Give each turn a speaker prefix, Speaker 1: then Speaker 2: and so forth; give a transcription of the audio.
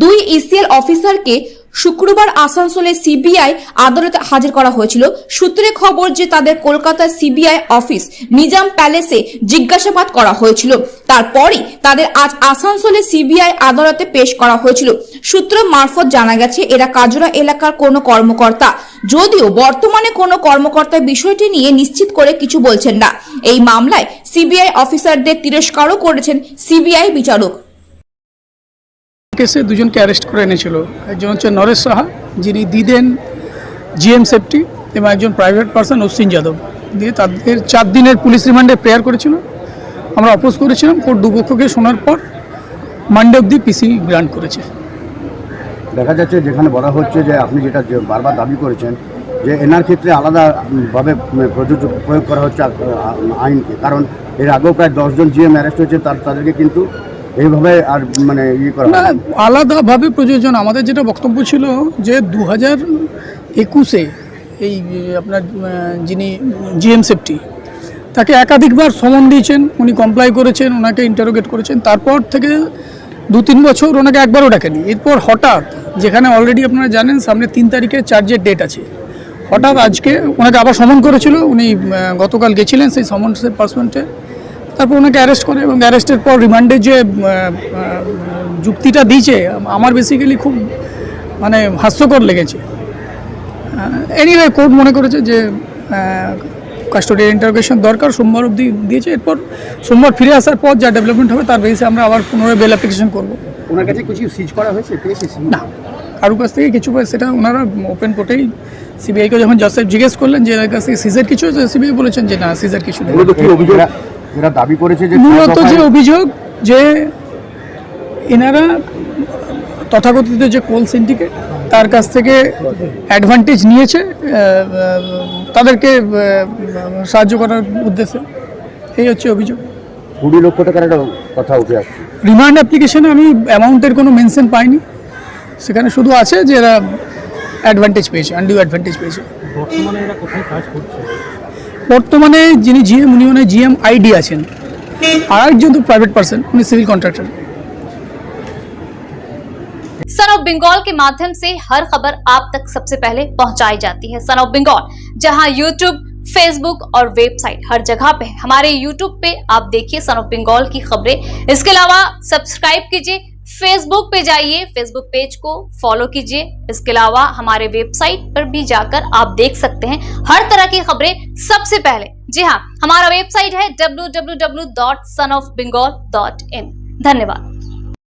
Speaker 1: দুই ইসিএল অফিসারকে শুক্রবার আসানসোলে সিবিআই আদালতে হাজির করা হয়েছিল। সূত্রে খবর যে তাদের কলকাতার সিবিআই অফিস নিজাম প্যালেসে জিজ্ঞাসাবাদ করা হয়েছিল, তারপরই তাদের আজ আসানসোলে সিবিআই আদালতে পেশ করা হয়েছিল। সূত্র মারফত জানা গেছে এরা কাজরা এলাকার কোনো কর্মকর্তা, যদিও বর্তমানে কোনো কর্মকর্তা বিষয়টি নিয়ে নিশ্চিত করে কিছু বলছেন না। এই মামলায় সিবিআই অফিসারদের তিরস্কারও করেছেন সিবিআই বিচারক।
Speaker 2: কেসে দুজনকে অ্যারেস্ট করে এনেছিল। একজন হচ্ছে নরেশ সাহা, যিনি দিদেন জিএম সেফটি, এবং একজন প্রাইভেট পার্সন অশ্বিন যাদব। দিয়ে তাদের 4 দিনের পুলিশ রিমান্ডে প্রেয়ার করেছিল। আমরা অপোজ করেছিলাম। কোর্ট দুপক্ষকে শোনার পর মানডে অবধি পিসি গ্রান্ট করেছে।
Speaker 3: দেখা যাচ্ছে যেখানে বলা হচ্ছে যে আপনি যেটা বারবার দাবি করেছেন যে এনার ক্ষেত্রে আলাদাভাবে প্রয়োগ করা হচ্ছে আইনকে, কারণ এর আগেও প্রায় 10 জন জিএম অ্যারেস্ট হয়েছে, তাদেরকে কিন্তু এইভাবে আর মানে ইয়ে করা
Speaker 2: না, আলাদাভাবে প্রযোজন। আমাদের যেটা বক্তব্য ছিল যে 2021-এ এই আপনার যিনি জিএম সেফটি, তাকে একাধিকবার সমন দিয়েছেন, উনি কমপ্লাই করেছেন, ওনাকে ইন্টারোগেট করেছেন। তারপর থেকে 2-3 বছর ওনাকে একবারও ডাকেনি। এরপর হঠাৎ, যেখানে অলরেডি আপনারা জানেন সামনে 3 তারিখে চার্জের ডেট আছে, হঠাৎ আজকে ওনাকে আবার সমন করেছিল। উনি গতকাল গেছিলেন সেই সমন্সের পার্সমেন্টে। তারপর ওনাকে অ্যারেস্ট করে, এবং অ্যারেস্টের পর রিমান্ডে যে যুক্তিটা দিয়েছে আমার বেসিক্যালি খুব মানে হাস্যকর লেগেছে। এনিওয়ে কোর্ট মনে করেছে যে কাস্টোডিয়াল ইন্টারোগেশন দরকার, সোমবার অবধি দিয়েছে। এরপর সোমবার ফিরে আসার পর যা ডেভেলপমেন্ট হবে তার বেসিসে আমরা আবার পুনরায় বেল অ্যাপ্লিকেশন করবো।
Speaker 3: ওনার কাছে কিছু সিজ করা হয়েছে,
Speaker 2: না, কারোর কাছ থেকে কিছু, সেটা ওনারা ওপেন কোর্টেই সিবিআইকে যখন জাজ সাহেব জিজ্ঞেস করলেন যে এর কাছ থেকে সিজার কিছু হয়েছে, সিবিআই বলেছেন যে না, সিজার কিছু নেই।
Speaker 3: এরা দাবি করেছে যে
Speaker 2: মূলত যে অভিযোগ যে এনারা তথাকথিত যে কোল সিন্ডিকেট, তার কাছ থেকে অ্যাডভান্টেজ নিয়েছে তাদেরকে সাহায্য করার উদ্দেশ্যে, এই হচ্ছে অভিযোগ।
Speaker 3: 20 লক্ষ টাকার একটা কথা উঠে আসছে।
Speaker 2: রিমান্ড অ্যাপ্লিকেশনে আমি অ্যামাউন্টের কোনো মেনশন পাইনি, সেখানে শুধু আছে যে এরা অ্যাডভান্টেজ পেয়েছে, আনডিউ অ্যাডভান্টেজ পেয়েছে।
Speaker 4: বর্তমানে এরা কোথায় কাজ করছে?
Speaker 2: বর্তমানে যিনি জিএম, উনি মানে জিএম আইডি আছেন, আর একজন তো প্রাইভেট পার্সন, উনি civil contractor.
Speaker 5: Son of Bengal के माध्यम से हर खबर आप तक सबसे पहले पहुंचाई जाती है। सन ऑफ बंगाल, जहां यूट्यूब, फेसबुक और वेबसाइट हर जगह पे है। हमारे यूट्यूब पे आप देखिए सन ऑफ बंगाल की खबरें। इसके अलावा सब्सक्राइब कीजिए, फेसबुक पे जाइए, फेसबुक पेज को फॉलो कीजिए। इसके अलावा हमारे वेबसाइट पर भी जाकर आप देख सकते हैं हर तरह की खबरें सबसे पहले। जी हाँ, हमारा वेबसाइट है www.sonofbengal.in। धन्यवाद।